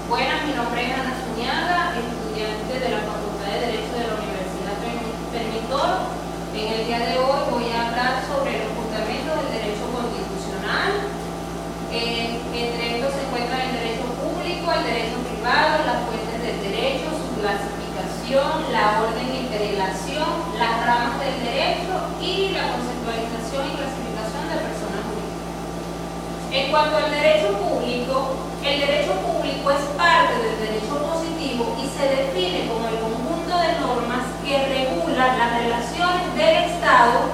Buenas, mi nombre es Ana Zuñaga, estudiante de la Facultad de Derecho de la Universidad Permitoro. En el día de hoy voy a hablar sobre los fundamentos del derecho constitucional. Entre estos se encuentran el derecho público, el derecho privado, las fuentes del derecho, su clasificación, la orden de interrelación, las ramas del derecho y la conceptualización y clasificación de personas jurídicas. En cuanto al derecho público, el derecho público es parte del derecho positivo y se define como el conjunto de normas que regulan las relaciones del Estado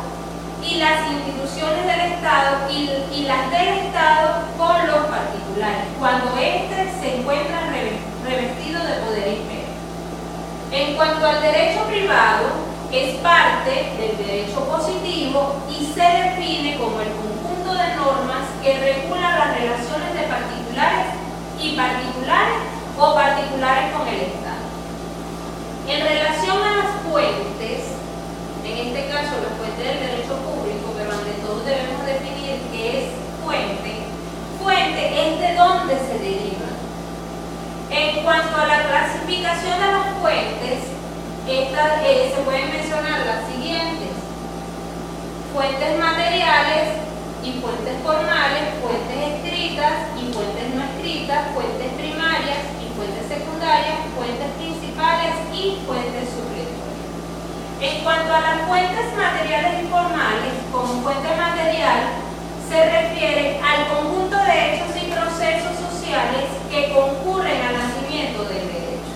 y las instituciones del Estado y las del Estado con los particulares, cuando éste se encuentra revestido de poder imperio. En cuanto al derecho privado, es parte del derecho positivo y se define como el conjunto de normas que regulan las relaciones de particulares y particulares o particulares con el Estado. En relación a las fuentes, en este caso la fuente del derecho público, pero ante todo debemos definir qué es fuente. Fuente es de dónde se deriva. En cuanto a la clasificación de las fuentes, se pueden mencionar las siguientes: fuentes materiales y fuentes formales, fuentes escritas y fuentes no escritas, fuentes primarias y fuentes secundarias, fuentes principales y fuentes supletorias. En cuanto a las fuentes materiales y formales, como fuente material se refiere al conjunto de hechos y procesos sociales que concurren al nacimiento del derecho.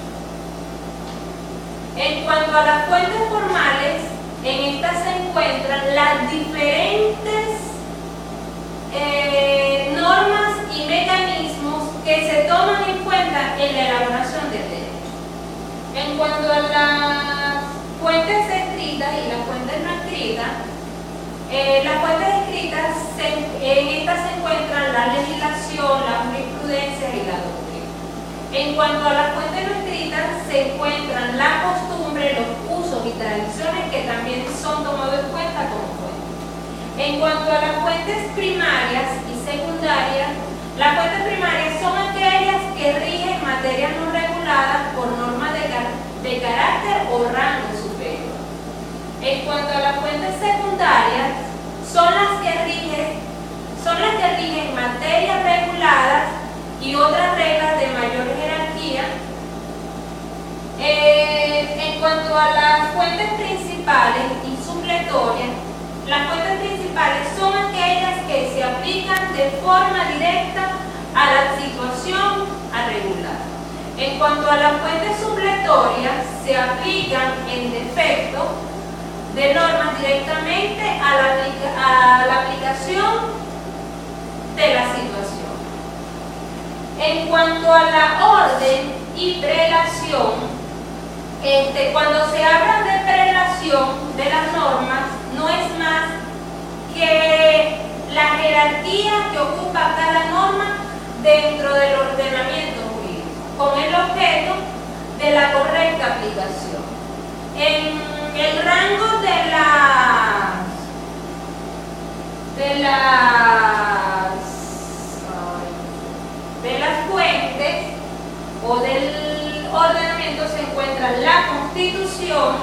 En cuanto a las fuentes formales, en estas se encuentran las diferentes normas y mecanismos que se toman en cuenta en la elaboración del derecho. En cuanto a las fuentes escritas y las fuentes no escritas, las fuentes escritas, en estas se encuentran la legislación, la jurisprudencia y la doctrina. En cuanto a las fuentes no escritas, se encuentran la costumbre, los usos y tradiciones que también son tomados en cuenta como fuentes. En cuanto a las fuentes primarias y secundarias, las fuentes primarias son aquellas que rigen materias no reguladas por normas de carácter o rango superior. En cuanto a las fuentes secundarias, son las que rigen materias reguladas y otras reglas de mayor jerarquía. En cuanto a las fuentes principales y supletorias, las fuentes principales son aquellas que se aplican de forma directa a la situación a regular. En cuanto a las fuentes supletorias, se aplican en defecto de normas directamente a la aplicación de la situación. En cuanto a la orden y prelación, cuando se habla de prelación de las normas, no es más que la jerarquía que ocupa cada norma dentro del ordenamiento jurídico, con el objeto de la correcta aplicación. En el rango de las fuentes o del ordenamiento se encuentra la Constitución,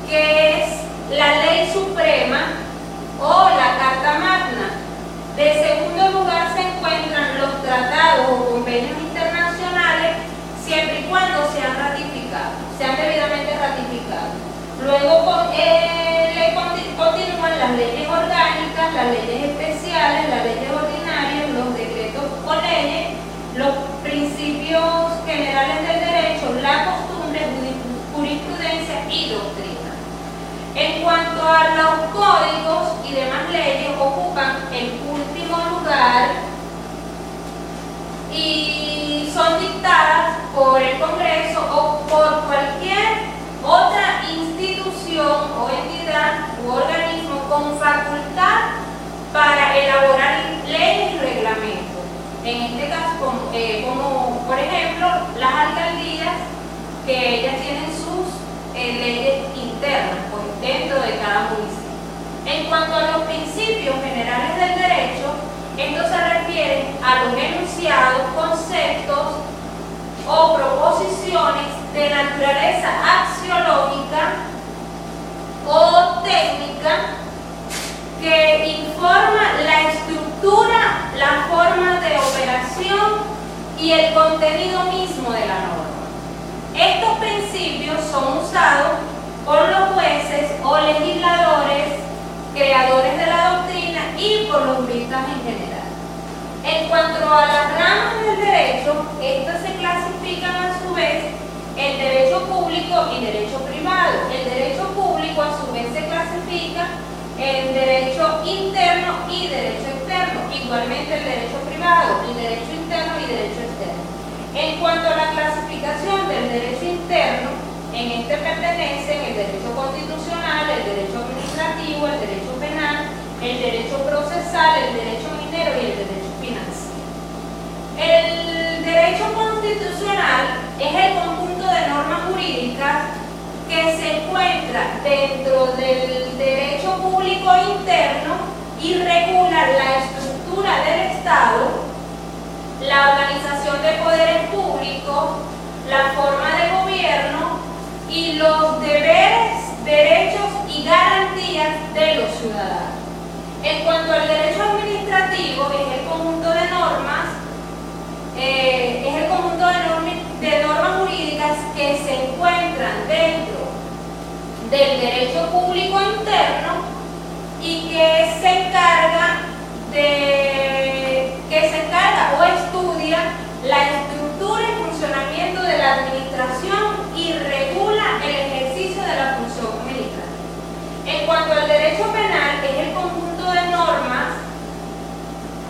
que es la ley suprema o la Carta Magna. De segundo lugar se encuentran los tratados o convenios internacionales, siempre y cuando sean debidamente ratificados. Luego continúan las leyes orgánicas, las leyes especiales, las leyes ordinarias, los decretos o leyes, los principios generales del derecho, la costumbre, jurisprudencia y doctrina. En cuanto a los códigos y demás leyes, ocupan el último lugar y son dictadas por el Congreso o por cualquier otra institución o entidad u organismo con facultad para elaborar leyes y reglamentos. En este caso, como por ejemplo las alcaldías, que ellas tienen sus leyes internas dentro de cada municipio. En cuanto a los principios generales del derecho, estos se refieren a los enunciados, conceptos o proposiciones de naturaleza axiológica o técnica que informa la estructura, la forma de operación y el contenido mismo de la norma. Estos principios son usados por los jueces o legisladores, creadores de la doctrina y por los juristas en general. En cuanto a las ramas del derecho, estas se clasifican a su vez en derecho público y derecho privado. El derecho público a su vez se clasifica en derecho interno y derecho externo, igualmente el derecho privado, el derecho interno y derecho externo. En cuanto a la clasificación del derecho interno, en este pertenecen el derecho constitucional, el derecho administrativo, el derecho penal, el derecho procesal, el derecho minero y el derecho financiero. El derecho constitucional es el conjunto de normas jurídicas que se encuentra dentro del derecho público interno y regula la estructura del Estado, la organización de poderes públicos, la forma de gobierno y los deberes, derechos y garantías de los ciudadanos. En cuanto al derecho administrativo, es el conjunto de normas, de normas jurídicas que se encuentran dentro del derecho público interno y que se encarga o estudia la estructura y funcionamiento de la administración y regula el ejercicio de la función administrativa. En cuanto al derecho penal, es el conjunto de normas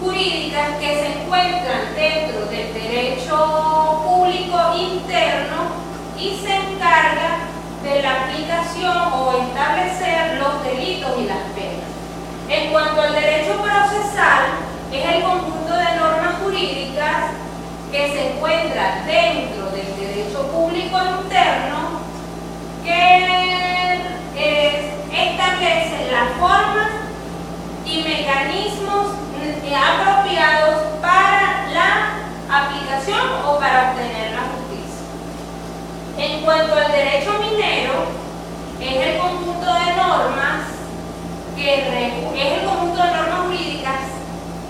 jurídicas que se encuentran dentro del derecho público interno y se encarga de la aplicación o establecer los delitos y las penas. En cuanto al derecho procesal, es el conjunto de normas jurídicas que se encuentra dentro del derecho público interno que establece las formas y mecanismos apropiados para la aplicación o para obtener la justicia. En cuanto al derecho minero, es el conjunto de normas jurídicas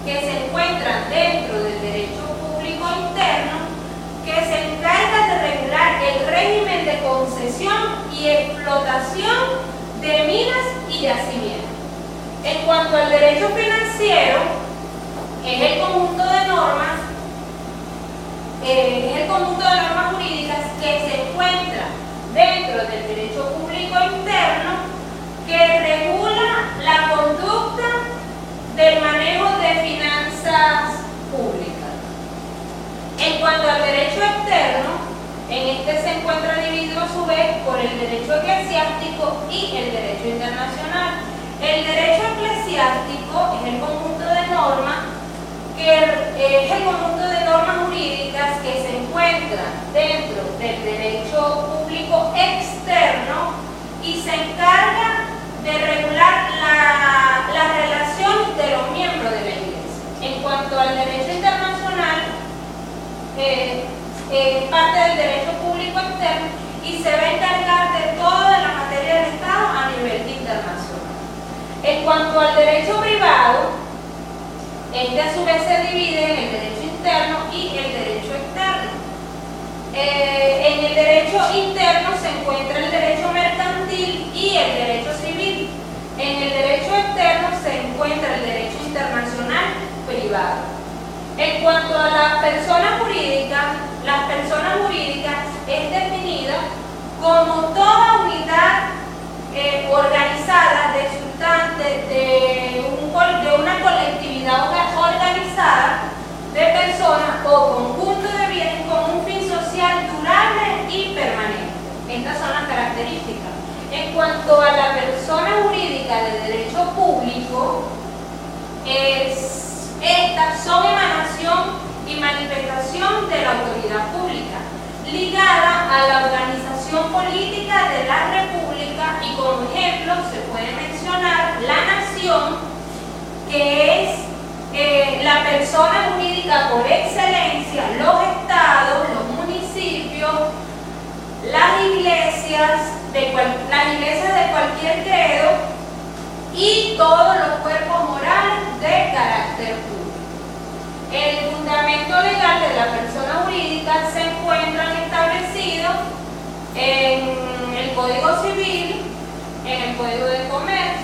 que se encuentran dentro del derecho público interno que se encarga de regular el régimen de concesión y explotación de minas y yacimientos. En cuanto al derecho financiero, es el conjunto de normas jurídicas que se encuentra dentro del derecho público interno que regula la conducta del manejo de finanzas públicas. En cuanto al derecho externo, en este se encuentra dividido a su vez por el derecho eclesiástico y el derecho internacional. El derecho eclesiástico es el conjunto de normas jurídicas que se encuentran dentro del derecho público externo y se encarga de regular las relaciones de los miembros de la Iglesia. En cuanto al derecho internacional, es parte del derecho público externo y se va a encargar de toda la materia del Estado a nivel internacional. En cuanto al derecho privado, este a su vez se divide en el derecho interno y el derecho externo. En el derecho interno se encuentra el derecho mercantil y el derecho civil. En el derecho externo se encuentra el derecho internacional privado. En cuanto a las personas jurídicas es definida como toda unidad organizada resultante de una colectividad organizada de personas o conjunto de bienes con un fin social durable y permanente. Estas son las características. En cuanto a la persona jurídica de derecho público, estas son emanación y manifestación de la autoridad pública, ligada a la organización política de la República, y como ejemplo se puede mencionar la nación, que es la persona jurídica por excelencia, los estados, los municipios, Código Civil, en el Código de Comercio,